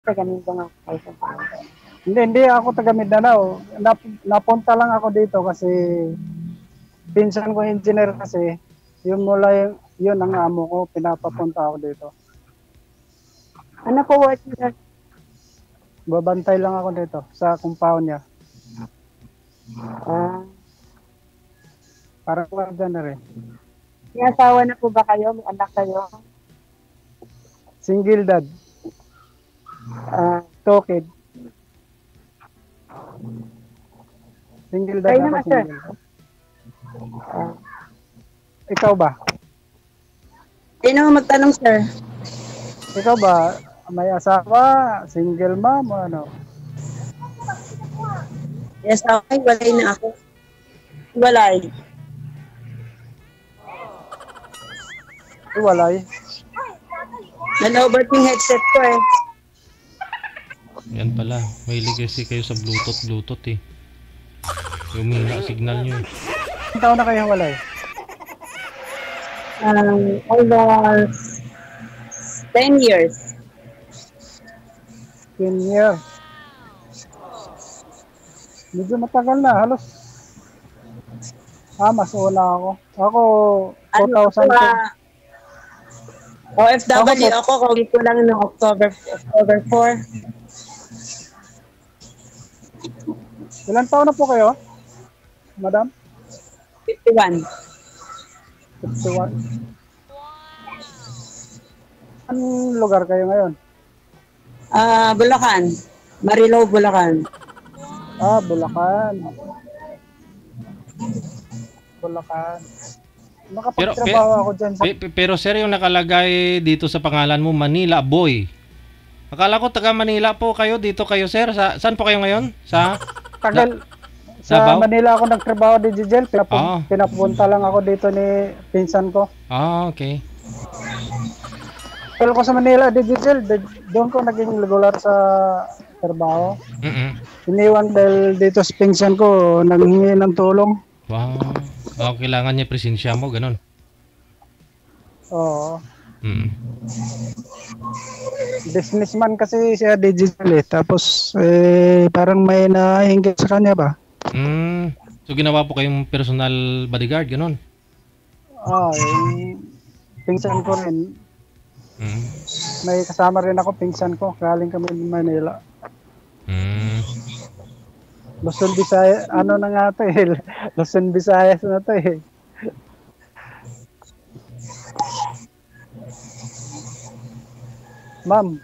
Taga Mindanao kayo sa Panginoon. Hindi ako taga Mindanao. Napunta lang ako dito kasi pinsan ko engineer kasi, yun mula yun ang amo ko, pinapapunta ako dito. Ano po work niyo? Babantay lang ako dito sa compound niya. Ah, Parang warda na rin. may asawa na po ba kayo? May anak kayo? Single dad, Ah, two kid. Single dad Kayo ako, naman, sir. single. ah, Ikaw ba? Kayo naman magtanong, sir. Ikaw ba? May asawa, single mom o ano? Yes, okay. Walay na ako. Walay. Iwalay. Nalobat yung headset ko eh. Yan pala. Mahilig kasi kayo sa Bluetooth eh. Humina signal nyo eh. Ilang taon na kayo walay? Almost 10 years. 10 years. Medyo matagal na, halos. Mas una ako. Ako, 2010. OFW ako, kauwi ko lang noong October 4. Ilan taon na po kayo, madam? 51. 51. Anong lugar kayo ngayon? Bulacan. Marilao, Bulacan. Bulacan. Bulacan. Pero, Nakapagtrabaho ako dyan sa... pero sir, yung nakalagay dito sa pangalan mo, Manila Boy. Akala ko taga Manila po kayo. Dito kayo, sir. Saan po kayo ngayon? Tagal. Sa Davao? Manila ako nagtrabaho di Jijel. Ah. Pinapunta lang ako dito ni pinsan ko. Okay. Pero ko sa Manila di Jijel. Doon ko naging regular sa trabaho. Iniwan dahil dito sa pinsan ko nanghingi ng tulong. Wow. Kailangan niya presensya mo, ganun. Oo. Businessman kasi siya digital eh. Tapos parang may nahinggit sa kanya ba? So ginawa po kayong personal bodyguard, ganun? Yung pinsan ko rin. May kasama rin ako, pinsan ko. Galing kami ng Manila. Luzon, Visayas, ano na nga to eh. Luzon, Visayas na to eh. Ma'am,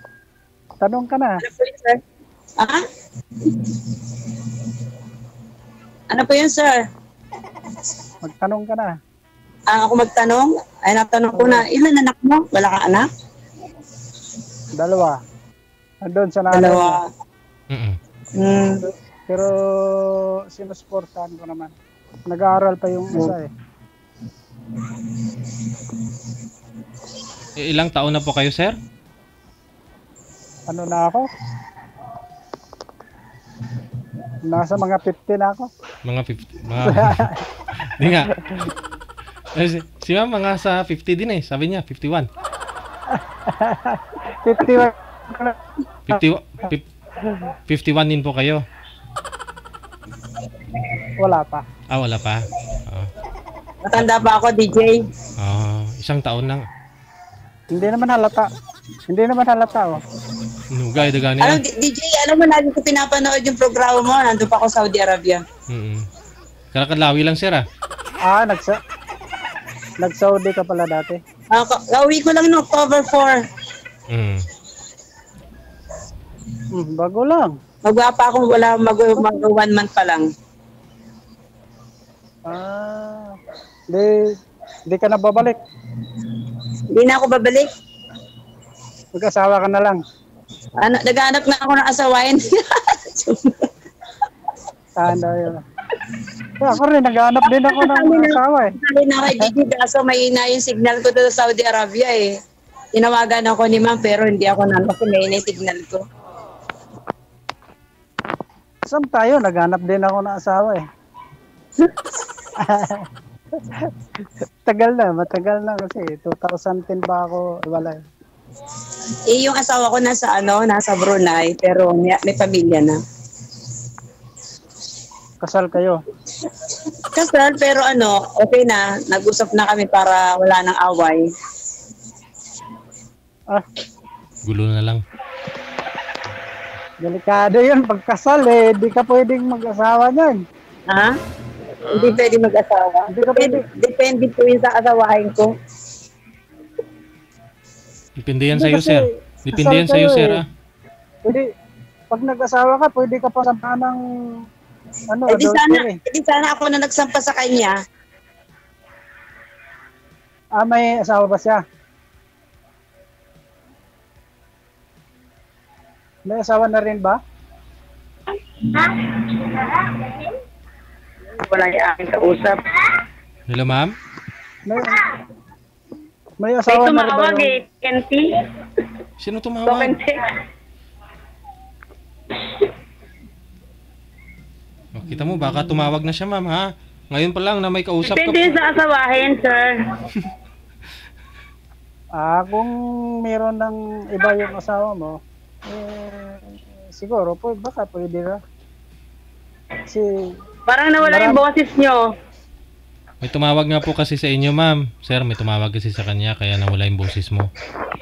tanong ka na. Ano po yun, sir? Ano po yun, sir? Magtanong ka na. Ako magtanong? Ay, natanong ko na, ilan anak mo? Wala ka anak? 2. Andun sa nanay. Dalawa. Pero sinusuportahan ko naman. Nag-aaral pa yung isa eh. Ilang taon na po kayo, sir? Ano na ako? Nasa mga 50 na ako. Mga 50. Di nga. Si ma'am mga sa 50 din eh. Sabi niya, 51. 51. 51 din po kayo. Wala pa. Wala pa. Matanda pa ako, DJ. Isang taon lang. Hindi naman halata. Oh. Nugay, daga niya. DJ, alam mo, lagi ko pinapanood yung programa mo. Nandun pa ako sa Saudi Arabia. Karakalawi lang, sir ah. Nag-Saudi ka pala dati? Kauwi ko lang noong October 4. Bago lang. Magwa pa ako, mag 1 month pa lang. Di ka na babalik. Hindi na ako babalik. Mag-asawa ka na lang. Naghanap na ako ng asawain. Yun. Ako rin, naghanap din ako ng asawa eh. Sabi na kay Gigi, kaso mahina yung signal ko doon sa Saudi Arabia eh. Tinawagan ako ni ma'am pero hindi ako kasi mahina yung signal ko. Saan tayo? Naghanap din ako ng asawa eh. Matagal na kasi 2010 pa ako wala. Yung asawa ko nasa Brunei, pero may pamilya na. Kasal kayo? Kasal, pero okay na. Nag-usap na kami para wala nang away. Ah, Gulo na lang. delikado yun. Pagkasal eh, di ka pwedeng mag-asawa niyan. Ha? Hindi pwede mag-asawa. Hindi ka pwede. Depende po yun sa asawahin ko. Depende yan Hindi sa'yo, kasi sir. Depende kasal yan sa'yo, kayo sir, eh. ah. Pwede, pag nag-asawa ka, pwede ka pa sampahan ng Di adultery. sana ako na nagsampa sa kanya. Ah, may asawa ba siya? May asawa na rin ba? Wala yung aking kausap. Hello, ma'am? May, may May asawa na rin ba? tumawag eh, Kenti. Sino tumawag? Oh, kita mo, baka tumawag na siya, ma'am, ha? Ngayon pa lang na may kausap ka. Depende sa asawahin, sir. Kung meron ng iba yung asawa mo, siguro, baka pwede na. Si, Parang nawala yung boses nyo. May tumawag nga po kasi sa inyo, ma'am. Sir, may tumawag kasi sa kanya, kaya nawala yung boses mo.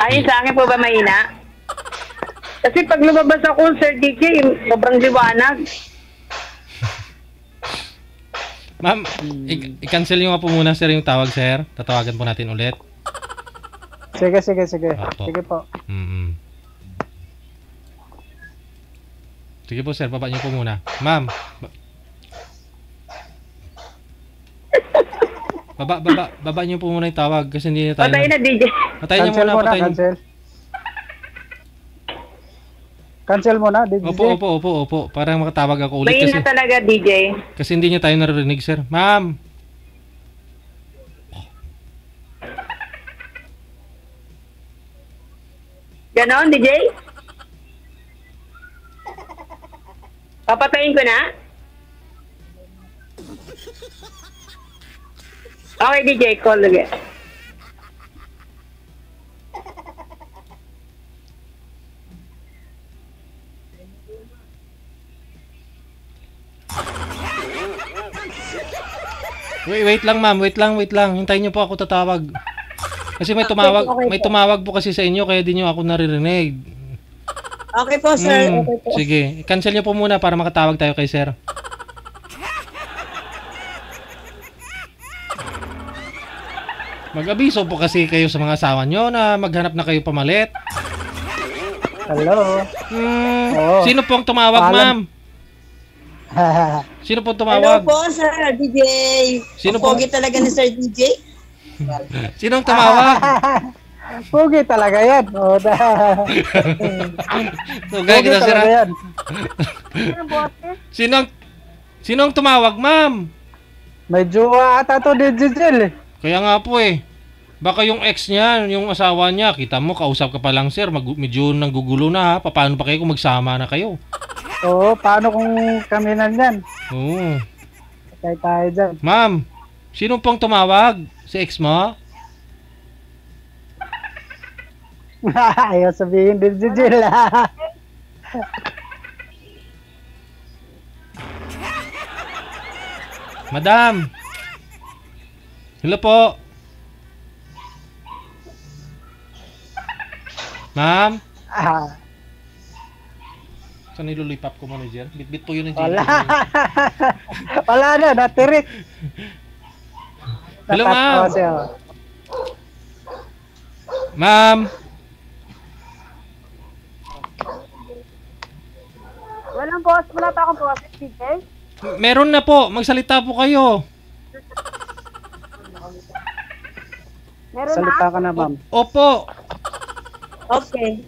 Ayun sa akin po ba mahina? Kasi pag lumabas ako, Sir DJ, sobrang liwanag. Ma'am, i-cancel nyo nga po muna, sir, yung tawag, sir. Tatawagan po natin ulit. sige. Opo. Sige po. Mm-mm. Sige po, sir, baba nyo po muna. Ma'am. Baba nyo po muna yung tawag kasi hindi na tayo. Patay na, DJ. Patayin nyo Cancel muna, muna, patayin. cancel. Cancel muna, DJ. Opo. Para makatawag ako ulit Mahina kasi, talaga, DJ. kasi hindi nyo tayo naririnig, sir. Ma'am. Ganon, DJ? Papatayin ko na? Okay, DJ, call again. Wait lang, ma'am. Wait lang. Hintayin nyo po ako tatawag. Kasi may tumawag po kasi sa inyo kaya di nyo ako naririnig. Okay po, sir. Mm, Okay po. sige, cancel nyo po muna para makatawag tayo kay sir. Mag-abiso po kasi kayo sa mga asawa nyo na maghanap na kayo pamalit. Hello. Oo. Sino pong tumawag, Paalam. ma'am? Sino pong Hello tumawag? po, Sir DJ. Sino Ang po? pogi talaga ni Sir DJ. Sinong tumawag? Pugi talaga yan. Tugay Pugi kita, sir. talaga yan. Sinong tumawag, ma'am? May jowa ata to digital eh. Kaya nga po eh. Baka yung ex niya, yung asawa niya, kita mo, kausap ka pa lang, sir. Medyo nanggugulo na, ha? Paano pa kayo kung magsama na kayo? Oo, paano kung kami nandyan? Oo. Patay tayo dyan. Ma'am, sino pong tumawag? Si ex mo? Ayaw sabihin digital. Madam! Hello po! Ma'am? Saan nilulipap ko, manager? Bitbit po yun ng Wala. Wala na, natirik. Hello, Nakat ma'am. ko siya. Ma'am! Wala pa akong process, DJ. Meron na po. Magsalita po kayo. Salita ka na, ma'am. Opo. Okay.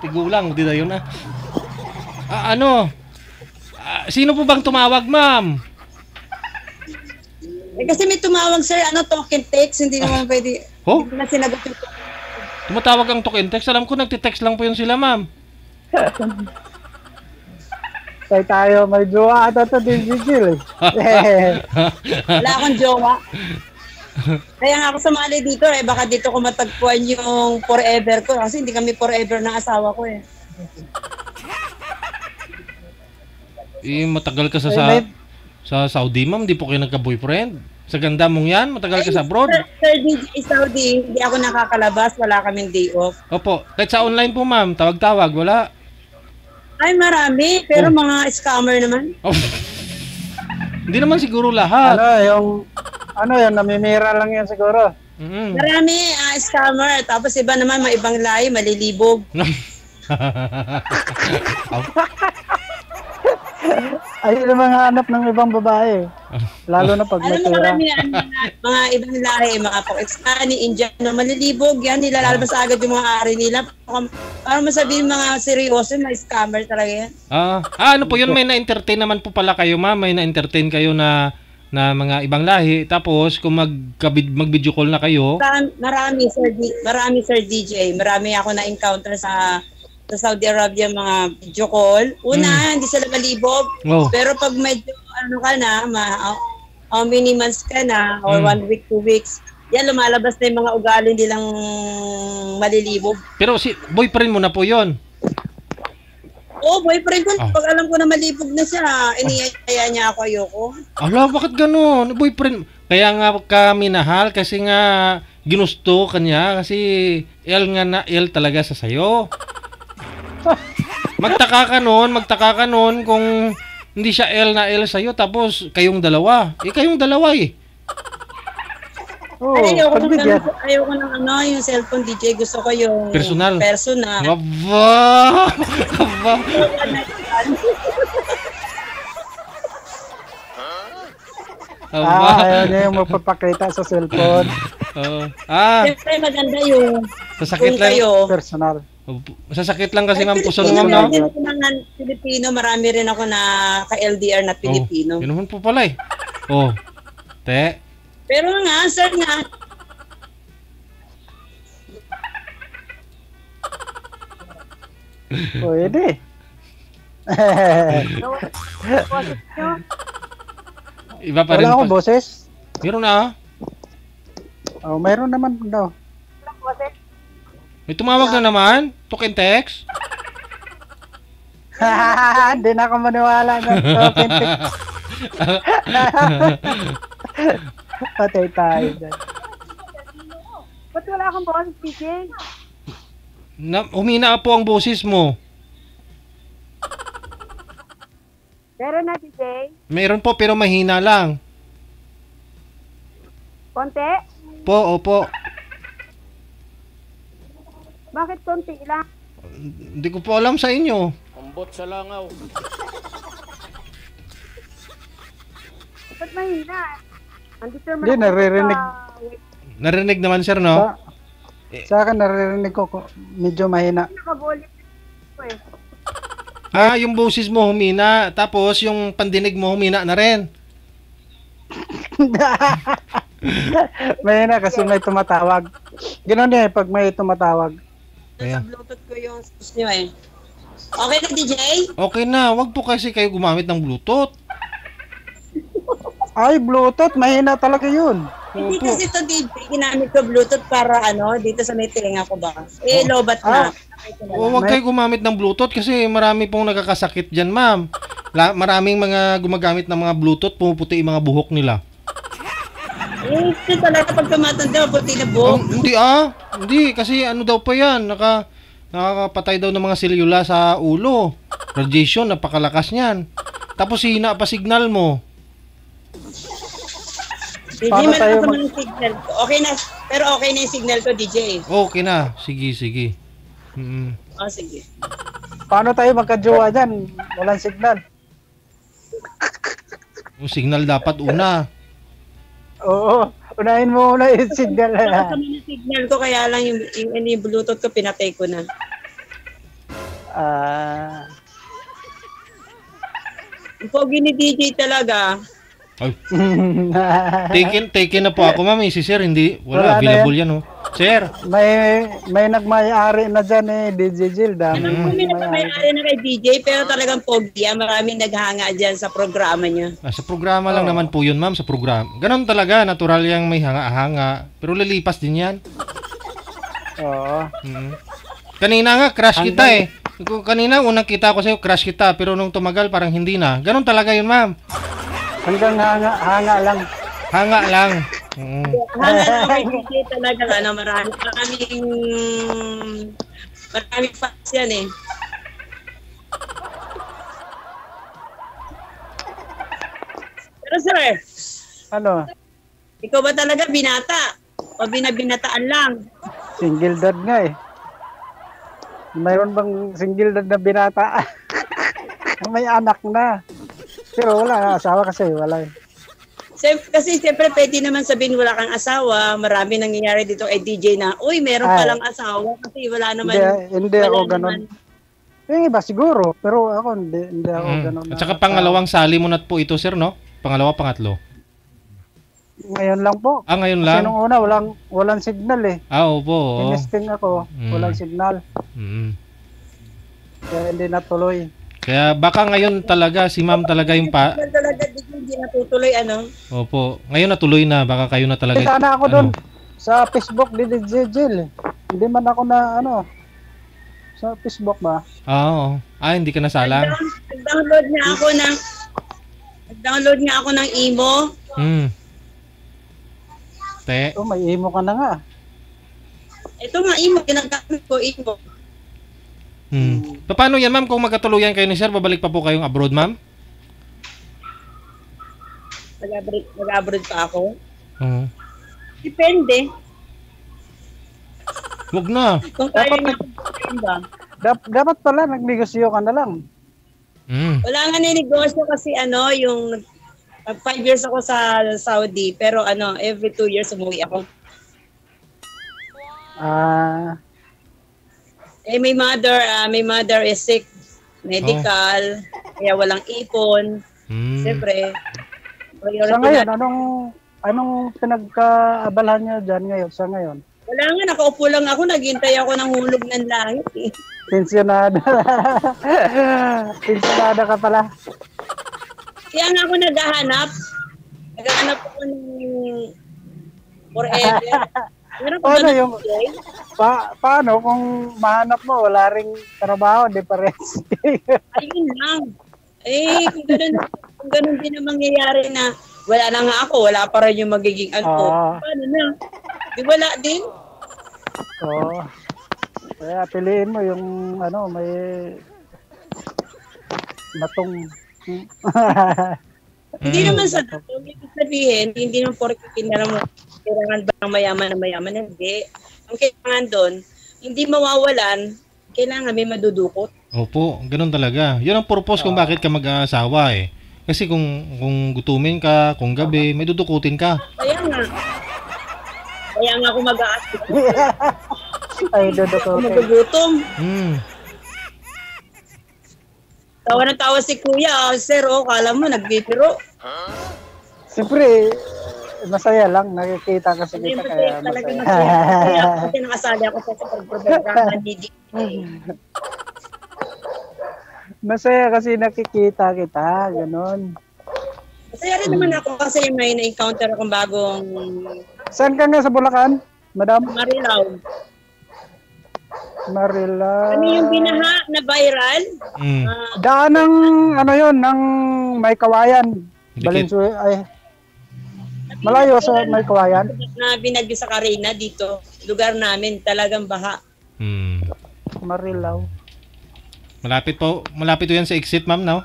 Tigulang, di na yun ah. Sino po bang tumawag, ma'am? Kasi may tumawag, sir, token text, hindi naman pwede. Oh? Hindi na sinagot yung Tumatawag ang talk and text. Alam ko nagtitext lang po yun sila, ma'am. Patay tayo, may jowa ata to digital eh. Wala akong jowa. Kaya nga ako sumali dito eh. Baka dito ko matagpuan yung forever ko. Kasi hindi kami forever ng asawa ko eh. Eh, matagal ka Eh, may- sa Saudi, ma'am. Di po kayo nagka-boyfriend. Sa ganda mong yan, matagal ka sa abroad. Sir DJ Saudi, hindi ako nakakalabas. Wala kaming day off. Opo, kahit sa online po, ma'am. Tawag-tawag, wala. Ay, marami. Pero Oh. mga scammer naman. Oh. Hindi naman siguro lahat. ano yung namimira lang yan siguro. Mm. Marami scammer. Tapos iba naman, mga ibang lahi, malilibog. Ayun yung mga hanap ng ibang babae. Lalo na pag Alam mo, matira. marami yan, mga ibang lahi, mga Pakistani, Indian, na malilibog. Yan, nilalabas agad yung mga ari nila. Para masabihin mga seryoso, mga scammer talaga yan. Ano po yun? May na-entertain naman po pala kayo, ma'am. May na-entertain kayo na mga ibang lahi. Tapos, kung mag-video call na kayo, Marami, Sir DJ. Marami ako na-encounter sa Saudi Arabia, mga video call. Una, hindi sila malibog. Oh. Pero pag medyo, ano ka na, how many months ka na, or 1 week, 2 weeks, yan, lumalabas na yung mga ugali nilang malilibog. pero si boyfriend mo na po yon. Oo, boyfriend ko, Ah. pag alam ko na malibog na siya, iniyaya niya ako, ayoko. Ala, bakit ganun? Boyfriend. Kaya nga ka minahal kasi nga ginusto kanya kasi L talaga sa sayo. Magtaka ka nun kung hindi siya L sa'yo tapos kayong dalawa. Kayong dalawa eh. Oo, Ayoko pagbigyan. ng yung cellphone DJ, gusto ko yung Personal. personal. Aba! Aba! Aba! Ayaw niya yung magpapakita sa cellphone. Oo. Siyempre maganda yung Sasakit kung lang. kayo. Personal. Sasakit lang kasi Ay, ma'am puso Pilipino, mo, ma'am, no? meron din ako ng Pilipino, marami rin ako na ka-LDR na Pilipino. Yun naman po pala eh. Oh. Te. Pero nga, sir nga, Pwede. Iba pa rin. Wala akong boses. Meron na. Oh, mayroon naman daw. May tumawag na naman. Talk and text. Hindi na ako maniwala na authentic. Patay tayo dyan. Ba't wala akong boses, DJ? Humina po ang boses mo. Pero na, DJ. Meron po pero mahina lang. Konti? Po, opo. Bakit konti lang? Hindi ko po alam sa inyo. Ba't mahina? Hindi, naririnig. Narinig naman sir, no? Sa akin naririnig ko medyo mahina. Nakabolit ko eh. Yung boses mo humina. Tapos yung pandinig mo humina na rin. Mahina kasi may tumatawag. Ganoon eh, pag may tumatawag. Ayan. nasa Bluetooth ko yung sus nyo eh. Okay na, DJ? Okay na. Wag po kasi kayo gumamit ng Bluetooth. Ay, Bluetooth, mahina talaga yun. Hindi Opo. kasi ito, DJ, ginamit ko Bluetooth para dito sa may tenga ko ba? Eh, lobat na. Huwag kayo gumamit ng Bluetooth kasi marami pong nakakasakit dyan, ma'am. Maraming mga gumagamit ng mga Bluetooth, pumuputi yung mga buhok nila. Eh, ito talaga pag tumatanda, puti na buhok. Hindi, kasi ano daw pa yan, nakakapatay daw ng mga selula sa ulo. Radiation, napakalakas niyan. Tapos hina pa signal mo. Hindi Paano man tayo ako ng signal ko. Okay na, pero okay na yung signal ko, DJ. Okay na, sige. Mm. Oh, sige. Paano tayo magka-jowa dyan? Walang signal. Yung signal dapat una. Oo, unahin mo muna yung signal. Wala naman yung signal ko, kaya lang yung Bluetooth ko, pinatay ko na. Yung pogi ni DJ talaga. Ay, taken na po ako, ma'am. Si sir, hindi. Wala Wala, na available yan, oh. Sir, May nagmay-ari na dyan eh, DJ Jill. Dami Alam ko, may nagpamayari na kay DJ, pero talagang pogi. Maraming naghanga dyan sa programa niya. sa programa lang naman po yun, ma'am, sa programa. Ganon talaga, natural yang may hanga-hanga. Pero lilipas din yan. Oo. Kanina nga, crush kita eh. Kanina, unang kita ko sa'yo, crush kita. Pero nung tumagal, parang hindi na. Ganon talaga yun, ma'am. Hanggang hanga lang. Hanga lang. Hanga na kay DJ talagang maraming fans yan eh. Pero sir, Ano? ikaw ba talaga binata? O binabinataan lang? Single dad nga eh. Mayroon bang single dad na binata? May anak na. Pero wala, asawa kasi wala eh. Kasi siyempre pwede naman sabihin wala kang asawa. Marami nangyayari dito kay DJ na, uy, meron palang asawa kasi wala naman. Hindi ako ganun. Yung iba siguro, pero ako hindi ako ganun. At saka pangalawang sali mo na po ito, sir, no? Pangalawa, pangatlo. Ngayon lang po. Ngayon Kasi lang? nung una, walang signal eh. Opo. Tinesting ako, walang signal. Kaya hindi natuloy. Kaya baka ngayon talaga, si ma'am talaga yung Talaga hindi natutuloy, Opo. Ngayon natuloy na, baka kayo na talaga. Sana ako doon sa Facebook ni DJ Jill. Hindi man ako na sa Facebook ba? Oo. Hindi ka nasalang? Nag-download nga ako ng emo. Te. May emo ka na nga. Ito nga emo, ginagamit ko emo. Paano yan, ma'am? Kung magkatuluyan kayo ni sir, babalik pa po kayong abroad, ma'am? Mag-abroad pa ako? Depende. Wag na. Kung kaya niya ba? Dapat pala, nagnegosyo ka na lang. Wala nga ninegosyo kasi yung 5 years ako sa Saudi, pero every 2 years umuwi ako. May mother is sick, medical, kaya walang ipon. Siyempre. Sa ngayon, anong pinagkaabalahan niyo dyan ngayon? Sa ngayon? Wala nga, nakaupo lang ako, naghintay ako ng hulog ng langit eh. Pensionada. Pensionada ka pala. Kaya nga ako naghahanap ako ng forever. Ano yung paano kung mahanap mo wala ring trabaho, di pa rin. Ayun lang. Kung ganun din ang mangyayari na wala na nga ako, wala pa rin yung magiging paano na? Di wala din? Kaya piliin mo yung may matong. Hindi naman sa ibig sabihin, hindi naman porke kailangan ba ng mayaman na mayaman? Hindi. Ang kailangan doon, hindi mawawalan, kailangan may madudukot. Opo, ganun talaga. Yun ang purpose kung bakit ka mag-aasawa eh. Kasi kung gutumin ka, kung gabi, may dudukutin ka. Kaya nga ako mag-aasawa. Ay, dudukutin. Magugutom. Tawa na tawa si kuya, sir, kala mo nagbibiro. Siyempre, masaya lang, nakikita kasi kita kaya masaya. Kaya kasi nakasali ako sa programa ni DJ. Masaya kasi nakikita kita, gano'n. Masaya rin naman ako kasi may na-encounter akong bagong Saan ka nga sa Bulacan, madam? Marilao. Marila. Yung binaha na viral? Daan ng ng May Kawayan. Valenzuela, malayo sa May Kawayan. Na binagyo sa Carina dito, lugar namin, talagang baha. Marilao. Malapit po yan sa exit, ma'am, no?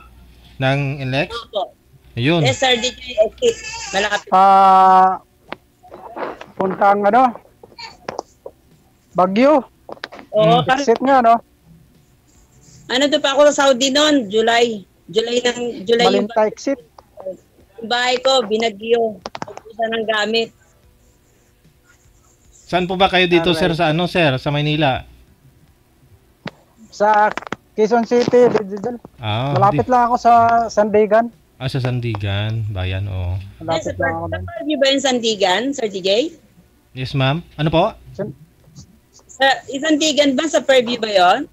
Ng NLEX? Opo. Ayun. Yes, sir, dito yung exit. Malapit. Puntang Baguio. Oo, Exit nga, no? doon pa ako sa Saudi noon, July yung Malinta exit. bahay ko, binagyo. Ubusan ng gamit. Saan po ba kayo dito, sir, sa sir? Sa Maynila? Sa Quezon City, digital. Malapit lang ako sa Sandigan. Sa Sandigan, bayan, Malapit lang ako. Napanood niyo ba yung Sandigan, Sir DJ? Yes, ma'am. Ano po? Sa Isantigan ba? Sa Fairview ba yon?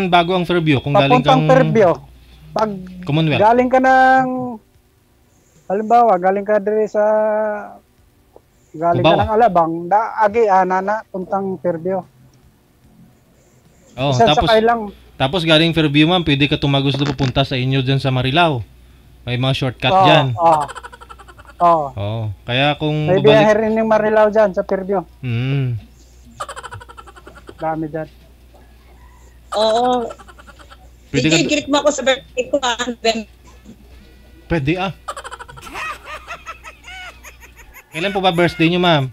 Bago ang Fairview. Kung galing Papuntang kang Fairview. Pag Commonwealth. galing ka ng, halimbawa, galing ka diri sa, galing Cubao. ka ng Alabang, agi, nana, puntang Fairview. Oh, Isang tapos sakay lang. tapos galing Fairview, ma'am, pwede ka tumagos doon pupunta sa inyo diyan sa Marilao. May mga shortcut diyan. Oo. Oh, kaya kung May babalik biyahe rin yung Marilao dyan sa Fairview. Dami dyan. Oo. Pwede DJ, ka- greet mo ako sa birthday ko. Pwede ah. Kailan po ba birthday niyo, ma'am?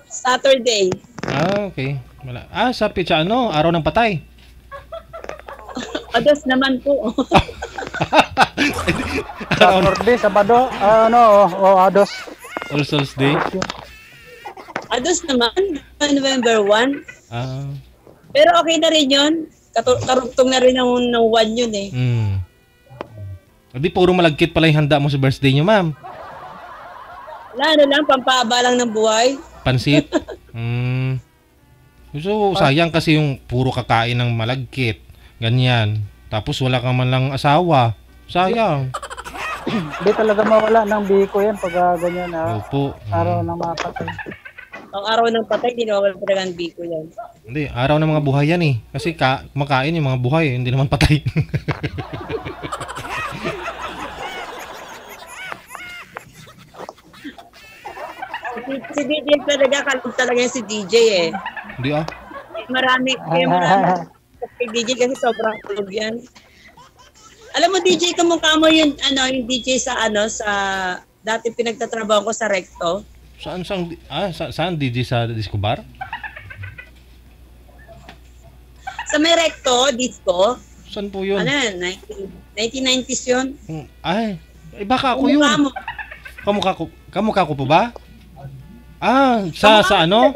Saturday. Ah, okay. Wala. Sa pitsa araw ng patay. Ados naman po. Saturday, Sabado, Ados. All Souls Day. Ados naman. November 1. Ah. Pero okay na rin yun. Karugtong na rin ng 1 yun eh. Hindi, puro malagkit pala yung handa mo sa birthday niyo, ma'am. Wala lang, pampahaba lang ng buhay. Pansit. So, sayang kasi yung puro kakain ng malagkit. Ganyan. Tapos wala ka man lang asawa. Sayang. Hindi talaga mawala ng biko yan pag ganyan Opo. araw ng mapatay. Ang araw ng patay, ginawal talaga ng biko yan. Hindi, araw ng mga buhay yan eh. Kasi kumakain yung mga buhay, hindi naman patay. Si DJ talaga, kalog talaga yan si DJ eh. Hindi ah. Marami. Kay DJ kasi sobrang kalog yan. Alam mo DJ, kamukha mo yung DJ sa dati pinagtatrabaho ko sa Recto. Saan DJ sa disco bar? Sa may Recto, disco. Saan po yun? 1990s yun. Baka ako yun. Kamukha mo. Kamukha ko po ba? Sa ano?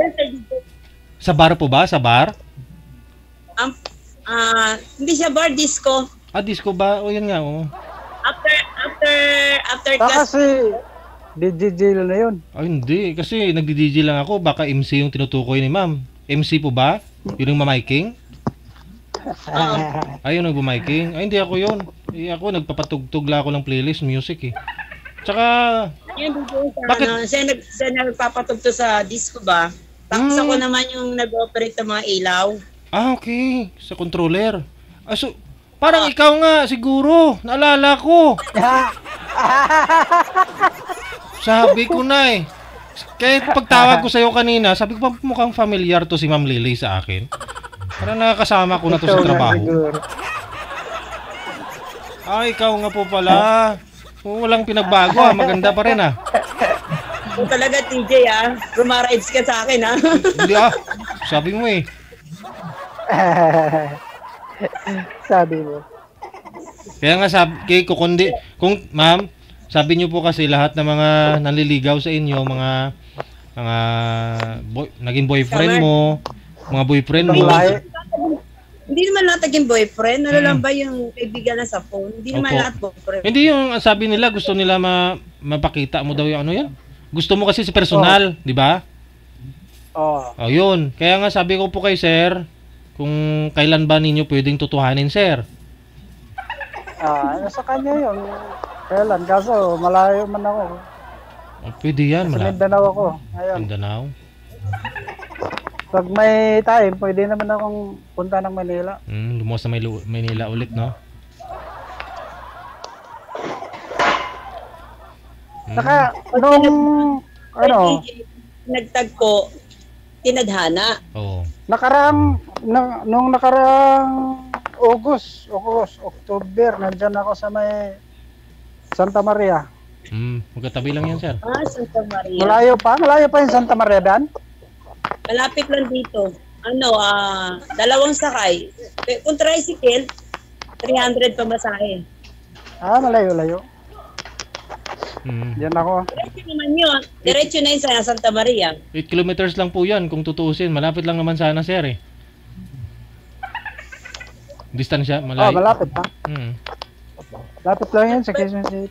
Sa bar po ba? Sa bar? Hindi siya bar, disco. Disco ba? O yun nga, oh. After class. Kasi DJ na yun. Hindi. Kasi nagdi-DJ lang ako. Baka MC yung tinutukoy ni ma'am. MC po ba? Yun yung mamiking? Ayun ang bumiking. Hindi ako yun. Ako nagpapatugtog lang ako ng playlist music eh. Tsaka bakit? Siya nagpapatugtog sa disco ba? Tapos ako naman yung nag-operate ng mga ilaw. Okay. Sa controller. So, parang ikaw nga siguro. Naalala ko. Sabi ko na eh. Kaya pagtawag ko sa'yo kanina, sabi ko pa mukhang familiar to si Ma'am Lily sa akin. Parang nakakasama ko na to sa trabaho. Ikaw nga po pala. Walang pinagbago maganda pa rin Ito talaga TJ rumarides ka sa akin Hindi sabi mo eh. Sabi mo. Kaya nga sabi kung ma'am, sabi niyo po kasi lahat ng mga nanliligaw sa inyo, mga naging boyfriend mo, mga boyfriend mo. Hindi naman lahat naging boyfriend. Lang ba yung kaibigan na sa phone? Hindi naman lahat boyfriend. Hindi yung sabi nila, gusto nila mapakita mo daw yung ano yan. Gusto mo kasi si personal, di ba? Yun. Kaya nga sabi ko po kay sir, kung kailan ba ninyo pwedeng tutuhanin, sir? Sa kanya yun. Kailan? Kaso malayo man ako. Pwede yan. Sa Mindanao ako. Ngayon. Mindanao? Pag may time, pwede naman akong punta ng Manila. Lumuwas sa Manila ulit, no? Saka, nung nagtagpo, tinadhana. Oo. Nung nakarang October, nandyan ako sa may Santa Maria. Magkatabi lang yan, sir. Santa Maria. Malayo pa yung Santa Maria, Dan? Malapit lang dito. 2 sakay. Kung tricycle, 300 pamasahe. Malayo-layo. Diyan ako. Diretso naman yun. Diretso na yun sa Santa Maria. 8 kilometers lang po yan kung tutuusin. Malapit lang naman sana, sir eh. Distansya, malayo. Malapit pa. Lapit lang yan sa Quezon City.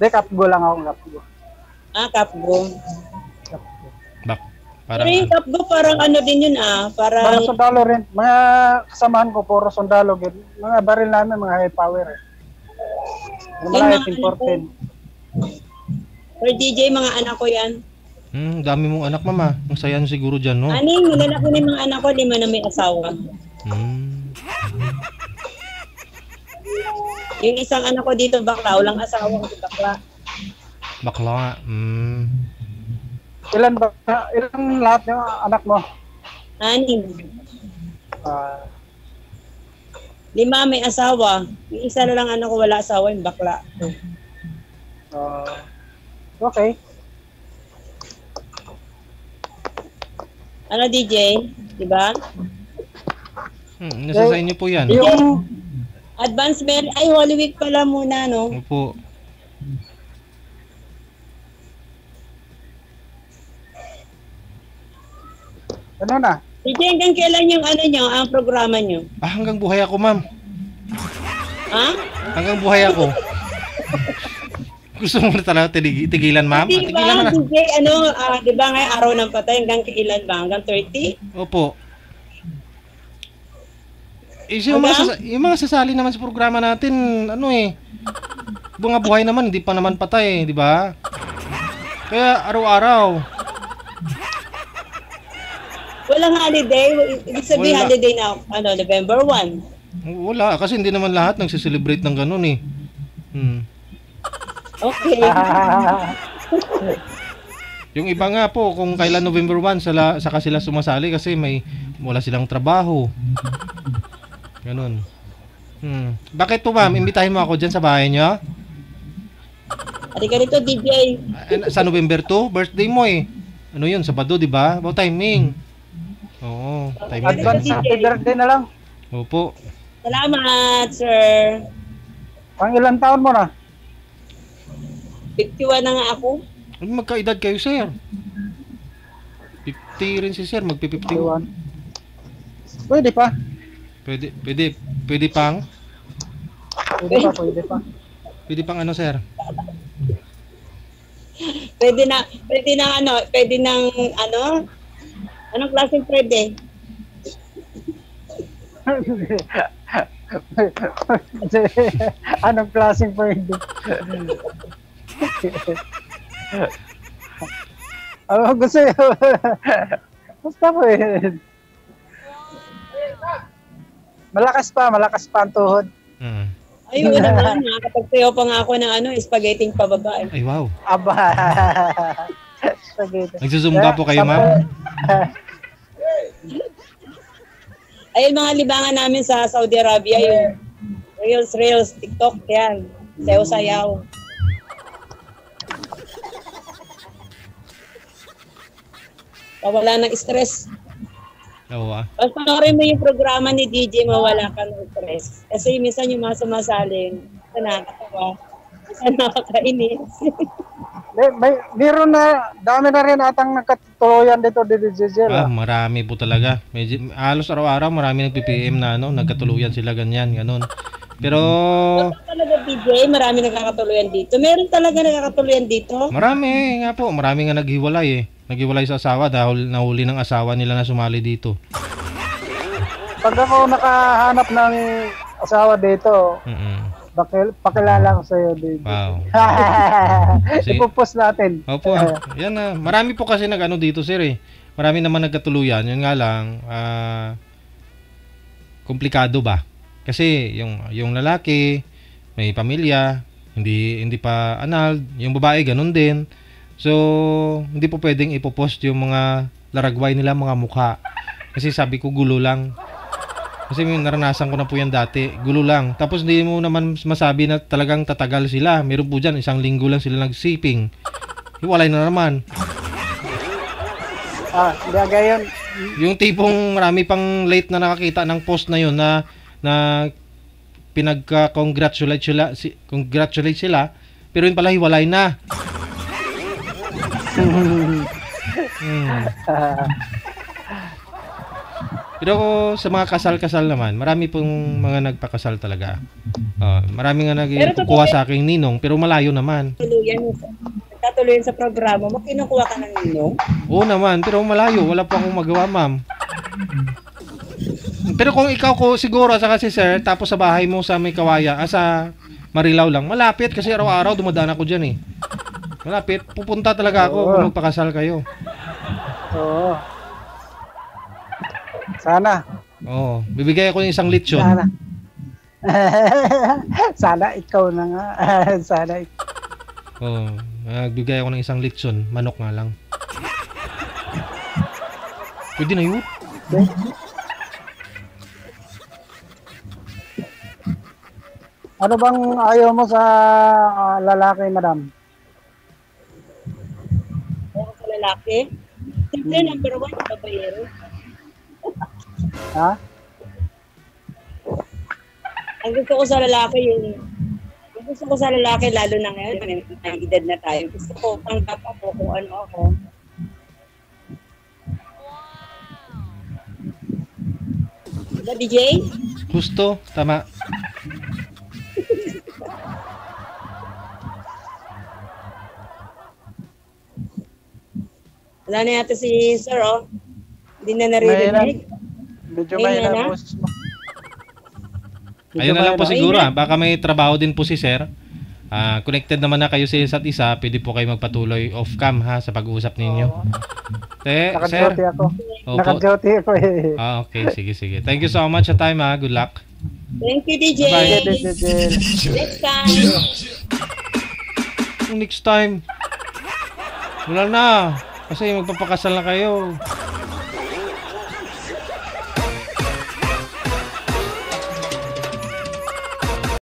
Hindi, Kapgo lang ako, Kapgo. Kapgo. Bak, Pero parang, yung Kapgo parang ano din yun Mga parang sundalo rin. Mga kasamahan ko, puro sundalo. Mga baril namin, mga high power. Yung Mga mga 1814. Sir DJ, mga anak ko yan. dami mong anak, mama. Ang saya nyo siguro dyan, no? Aning, malalaki na yung mga anak ko, 5 na may asawa. Hmm. Yung isang anak ko dito, bakla, walang asawa ko bakla. Bakla nga. Ilan lahat yung anak mo? Aning, Ah, 5 may asawa. Yung isa na lang anak ko, wala asawa, yung bakla. okay. Ano DJ? Diba? Nasa sa inyo po yan. Yung, Advance Merry, ay Holy Week pala muna, no? Opo. ano na? DJ, hanggang kailan yung ano nyo, ang programa nyo? Hanggang buhay ako, ma'am. Ha? Hanggang buhay ako. Gusto mo na talaga tigilan, ma'am? Di Tigilan ba, na. DJ, di ba ngayong araw ng patay, hanggang kailan ba? Hanggang 30? Opo. Yung mga sasali naman sa programa natin, bunga buhay naman, hindi pa naman patay, di ba? Kaya araw-araw. Walang holiday, ibig sabihin Wala. holiday na, November 1. Wala, kasi hindi naman lahat nagsiselebrate ng ganun eh. Okay. Yung iba nga po, kung kailan November 1, saka sila sumasali kasi wala silang trabaho. Ganun. Bakit po ma'am, imbitahin mo ako dyan sa bahay nyo? Halika rito, DJ. Sa November 2, birthday mo eh. Ano yun, Sabado, di ba? About timing. Oo, timing. Advance happy birthday na lang. Opo. Salamat, sir. Pang ilang taon mo na? 51 na nga ako. Magkaedad kayo, sir. 50 rin si sir, magpi-50. Iwan. Pwede pa. Pwede pang? Pwede pa. Pwede pang ano, sir? Pwede nang anong klaseng pwede? Anong klaseng pwede? Gusto yun. Basta pwede. Malakas pa ang tuhod. Ayun naman, nakakapagsayaw pa nga ako ng spaghetti pababa. Ay, wow. Aba. Spaghetti. Nagsusumba po kayo, ma'am? Ayun, mga libangan namin sa Saudi Arabia, yung Reels, TikTok, yan. Sayaw-sayaw. Pawala ng stress. Oo, Pag panoorin mo yung programa ni DJ, mawala ka ng stress. Kasi minsan yung mga sumasaling, nakakatawa, minsan nakakainis. Meron na, dami na rin atang nagkatuluyan dito DJ. Marami po talaga. Halos araw-araw marami nag-PPM na nagkatuluyan sila ganyan, ganun. Pero Talaga DJ, marami nagkakatuluyan dito. Meron talaga nagkakatuluyan dito. marami nga po, marami nga naghiwalay eh. Naghiwalay sa asawa dahil nahuli ng asawa nila na sumali dito. Pag ako nakahanap ng asawa dito, pakilala ko sa'yo dito. Wow. Ipupost natin. Opo, yan na. Marami po kasi nag-ano dito, sir eh. Marami naman nagkatuluyan. Yun nga lang, komplikado ba? Kasi yung lalaki, may pamilya, hindi pa anal, yung babae ganun din. So, hindi po pwedeng ipopost yung mga laragway nila, mga mukha. Kasi sabi ko, gulo lang. Kasi naranasan ko na po yan dati. Gulo lang. Tapos hindi mo naman masabi na talagang tatagal sila. Meron po dyan, 1 linggo lang sila nagsiping. Hiwalay na naman. Gayon. Yung tipong marami pang late na nakakita ng post na yun na pinagka-congratulate sila. Pero yun pala, hiwalay na. Pero sa mga kasal-kasal naman, marami pong mga nagpakasal talaga. Marami nga Pero nagkukuha sa aking ninong, pero malayo naman. Tatuloyan sa programa mo, kinukuha ka ng ninong? Oo naman, pero malayo. Wala pa akong magawa, ma'am. Pero kung ikaw ko siguro, saka si sir, tapos sa bahay mo sa may Kawaya, sa Marilao lang, malapit kasi araw-araw dumadaan ako dyan eh. Malapit, pupunta talaga ako kung magpakasal kayo. Oo. Sana. Oo, bibigay ako ng isang lechon. Sana. Sana ikaw na nga. Sana ikaw. Oo, nagbigay ako ng isang lechon, manok nga lang. Pwede na yun. Okay. Ano bang ayaw mo sa lalaki, madam? Ako sa lalaki? Siyempre, number 1, babayero. Ha? Ang gusto ko sa lalaki lalo na ngayon, may edad na tayo. Gusto ko, tanggap ako kung ano ako. Diba, DJ? Gusto, tama. Wala na yata si Sir, oh. Hindi na naririnig. Medyo May may na? boses mo. Ayun na lang po siguro. Baka may trabaho din po si sir. Connected naman na kayo sa isa't isa. Pwede po kayo magpatuloy off-cam ha sa pag-uusap ninyo. Sir. Naka-duty ako. Opo. Naka-duty ako eh. Okay. Sige. Thank you so much sa time ha. Good luck. Thank you, DJ. Bye-bye. Next time. Next time. Wala na. Kasi magpapakasal na kayo.